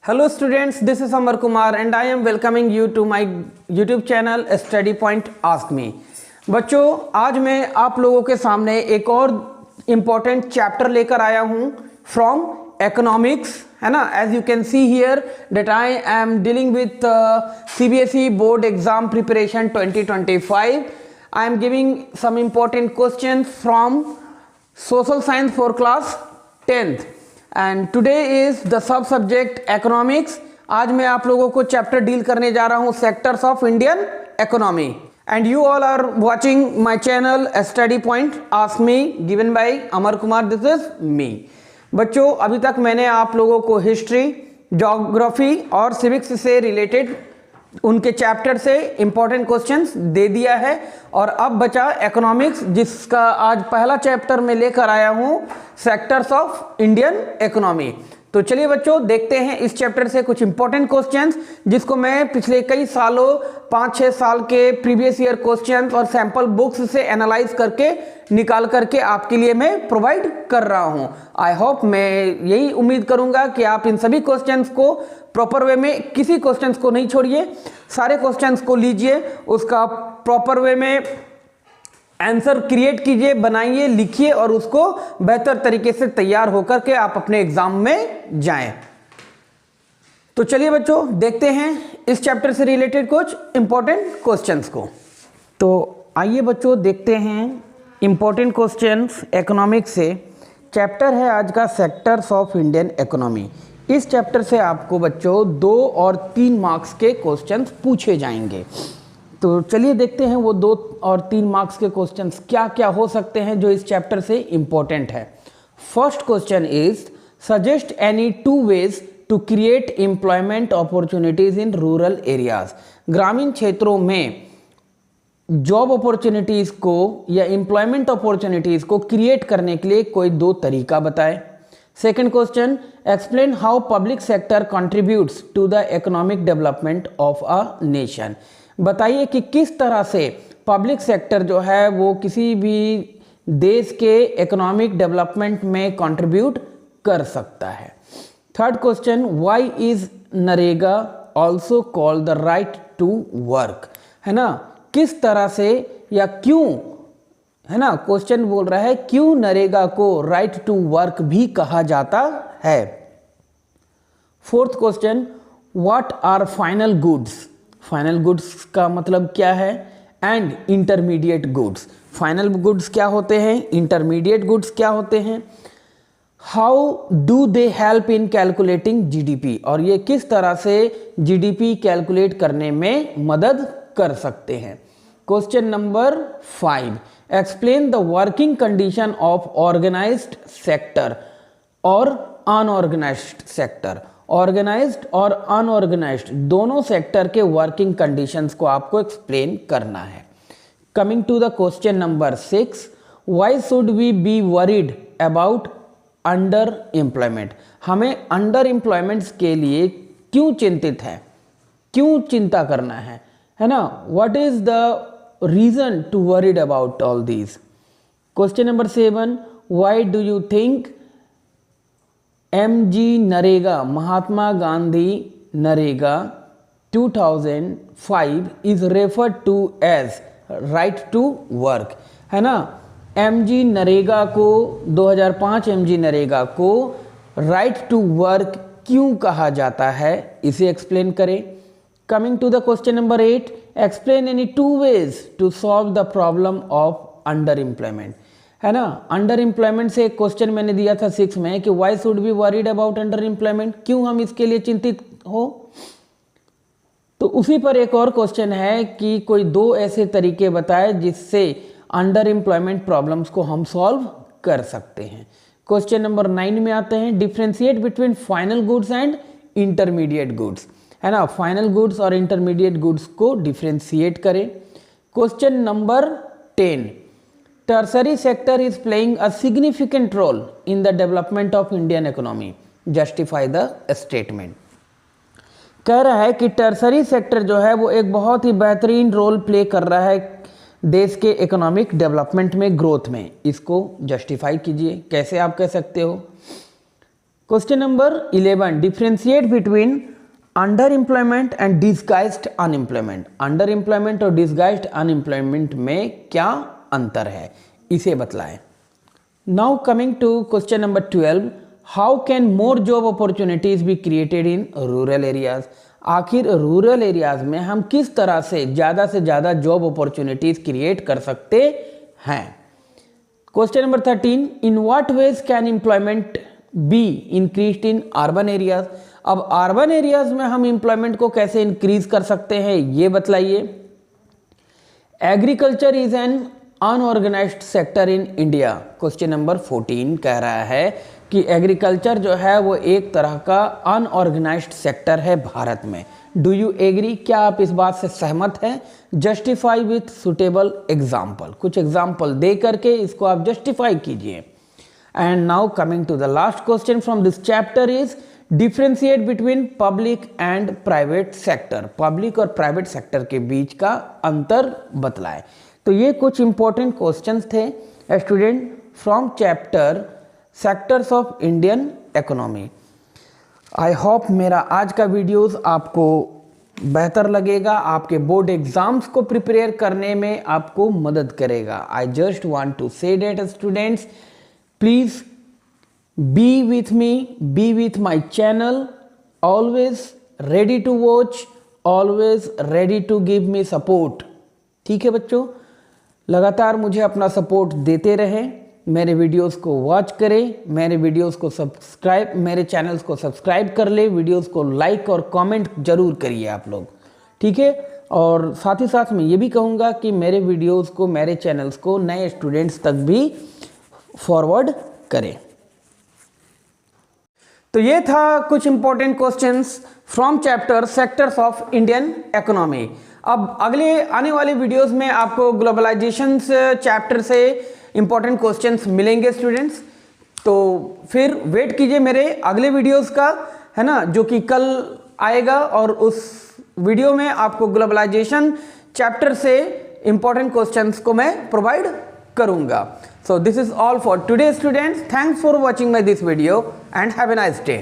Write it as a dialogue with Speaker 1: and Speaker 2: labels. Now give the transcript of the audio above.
Speaker 1: Hello students, this is Amar Kumar and I am welcoming you to my YouTube channel Study Point Ask Me। बच्चों, आज मैं आप लोगों के सामने एक और इम्पॉर्टेंट चैप्टर लेकर आया हूँ फ्रॉम economics, है ना। As you can see here that I am dealing with CBSE board exam preparation 2025। I am giving some important questions from social science for class 10th and today is the sub subject economics। आज मैं आप लोगों को chapter deal करने जा रहा हूँ sectors of Indian economy and you all are watching my channel study point ask me given by Amar Kumar, this is me. बच्चों, अभी तक मैंने आप लोगों को हिस्ट्री, ज्योग्राफी और सिविक्स से रिलेटेड उनके चैप्टर से इंपॉर्टेंट क्वेश्चंस दे दिया है और अब बचा इकोनॉमिक्स, जिसका आज पहला चैप्टर मैं लेकर आया हूं सेक्टर्स ऑफ इंडियन इकोनॉमी। तो चलिए बच्चों, देखते हैं इस चैप्टर से कुछ इंपॉर्टेंट क्वेश्चंस जिसको मैं पिछले कई सालों 5-6 साल के प्रीवियस ईयर क्वेश्चंस और सैंपल बुक्स से एनालाइज करके निकाल करके आपके लिए मैं प्रोवाइड कर रहा हूं। आई होप, मैं यही उम्मीद करूंगा कि आप इन सभी क्वेश्चंस को प्रॉपर वे में, किसी क्वेश्चंस को नहीं छोड़िए, सारे क्वेश्चंस को लीजिए, उसका प्रॉपर वे में आंसर क्रिएट कीजिए, बनाइए, लिखिए और उसको बेहतर तरीके से तैयार होकर के आप अपने एग्जाम में जाएं। तो चलिए बच्चों, देखते हैं इस चैप्टर से रिलेटेड कुछ इंपॉर्टेंट क्वेश्चंस को। तो आइए बच्चों, देखते हैं इंपॉर्टेंट क्वेश्चंस इकोनॉमिक्स से। चैप्टर है आज का सेक्टर्स ऑफ इंडियन इकोनॉमी। इस चैप्टर से आपको बच्चों 2 और 3 मार्क्स के क्वेश्चंस पूछे जाएंगे। तो चलिए देखते हैं वो 2 और 3 मार्क्स के क्वेश्चंस क्या क्या हो सकते हैं जो इस चैप्टर से इंपॉर्टेंट है। First question is suggest any 2 ways to create employment opportunities in rural areas. ग्रामीण क्षेत्रों में जॉब अपॉर्चुनिटीज को या एम्प्लॉयमेंट अपॉर्चुनिटीज को क्रिएट करने के लिए कोई 2 तरीका बताएं। Second question, explain how public sector contributes to the economic development of a nation. बताइए कि किस तरह से पब्लिक सेक्टर जो है वो किसी भी देश के इकोनॉमिक डेवलपमेंट में कंट्रीब्यूट कर सकता है। Third question, why is NREGA also called the right to work, है ना। किस तरह से या क्यों, है ना, क्वेश्चन बोल रहा है क्यों नरेगा को राइट टू वर्क भी कहा जाता है। Fourth question, what are final goods. Final goods का मतलब क्या है and intermediate goods. Final goods क्या होते हैं, इंटरमीडिएट गुड्स क्या होते हैं। How do they help in calculating GDP, और ये किस तरह से जीडीपी कैलकुलेट करने में मदद कर सकते हैं। Question number 5, explain the working condition of organised sector और अनऑर्गेनाइज्ड सेक्टर। ऑर्गेनाइज्ड और अनऑर्गेनाइज्ड दोनों सेक्टर के वर्किंग कंडीशंस को आपको एक्सप्लेन करना है। Coming to the question number 6, why should we be worried about under employment. हमें अंडर एम्प्लॉयमेंट्स के लिए क्यों चिंतित है, क्यों चिंता करना है ना। What is the reason to worried about all these. Question number 7, why do you think MG NREGA, Mahatma Gandhi NREGA 2005 is referred to as right to work, है ना। MG नरेगा को 2005 MG नरेगा को right to work क्यों कहा जाता है, इसे एक्सप्लेन करें। Coming to the question number 8, explain any 2 ways to solve the problem of underemployment, है ना। underemployment से एक क्वेश्चन मैंने दिया था 6 में कि why should we worried about underemployment, क्यों हम इसके लिए चिंतित हो। तो उसी पर एक और क्वेश्चन है कि कोई 2 ऐसे तरीके बताए जिससे underemployment प्रॉब्लम्स को हम सॉल्व कर सकते हैं। क्वेश्चन नंबर 9 में आते हैं, differentiate between final goods and intermediate goods, है ना। फाइनल गुड्स और इंटरमीडिएट गुड्स को डिफ्रेंशिएट करें। Question number 10, tertiary sector is playing a significant role in the development of Indian economy, justify the statement. कह रहा है कि टर्सरी सेक्टर जो है वो एक बहुत ही बेहतरीन रोल प्ले कर रहा है देश के इकोनॉमिक डेवलपमेंट में, ग्रोथ में। इसको जस्टिफाई कीजिए, कैसे आप कह सकते हो। Question number 11, differentiate between underemployment and disguised unemployment. Underemployment और डिसगाइज्ड अनएम्प्लॉयमेंट में क्या अंतर है, इसे बतलाएं। Now coming to question number 12, how can more job opportunities be created in rural areas. आखिर रूरल एरियाज में हम किस तरह से ज़्यादा जॉब अपॉर्चुनिटीज क्रिएट कर सकते हैं। Question number 13, in what veg can employment be increased in urban areas. अब अर्बन एरियाज में हम एम्प्लॉयमेंट को कैसे इंक्रीज कर सकते हैं, ये बतलाइए। Agriculture is an unorganised sector in India. Question number 14 कह रहा है कि एग्रीकल्चर जो है वो एक तरह का अनऑर्गेनाइज्ड सेक्टर है भारत में। डू यू एग्री, क्या आप इस बात से सहमत हैं। जस्टिफाई विथ सुटेबल एग्जाम्पल, कुछ एग्जाम्पल दे करके इसको आप जस्टिफाई कीजिए। And now coming to the last question from this chapter is differentiate between public and private sector. Public और प्राइवेट सेक्टर के बीच का अंतर बतलाएं। तो ये कुछ इंपॉर्टेंट क्वेश्चंस थे student from chapter sectors of Indian economy. I hope मेरा आज का वीडियोस आपको बेहतर लगेगा, आपके बोर्ड एग्जाम्स को प्रिपेयर करने में आपको मदद करेगा। I just want to say that students, please be with me, be with my channel, always ready to watch, always ready to give me support। ठीक है बच्चों, लगातार मुझे अपना सपोर्ट देते रहें, मेरे वीडियोस को वॉच करें, मेरे वीडियोस को सब्सक्राइब, मेरे चैनल्स को सब्सक्राइब कर ले, वीडियोस को लाइक और कमेंट जरूर करिए आप लोग, ठीक है। और साथ ही साथ मैं ये भी कहूँगा कि मेरे वीडियोस को, मेरे चैनल्स को नए स्टूडेंट्स तक भी फॉरवर्ड करें। तो ये था कुछ important questions from chapter sectors of Indian economy. अब अगले आने वाले वीडियोस में आपको ग्लोबलाइजेशन चैप्टर से इंपॉर्टेंट क्वेश्चंस मिलेंगे स्टूडेंट्स। तो फिर वेट कीजिए मेरे अगले वीडियोस का, है ना, जो कि कल आएगा, और उस वीडियो में आपको ग्लोबलाइजेशन चैप्टर से इंपॉर्टेंट क्वेश्चंस को मैं प्रोवाइड करूंगा। So this is all for today students. Thanks for watching my this video and have a nice day.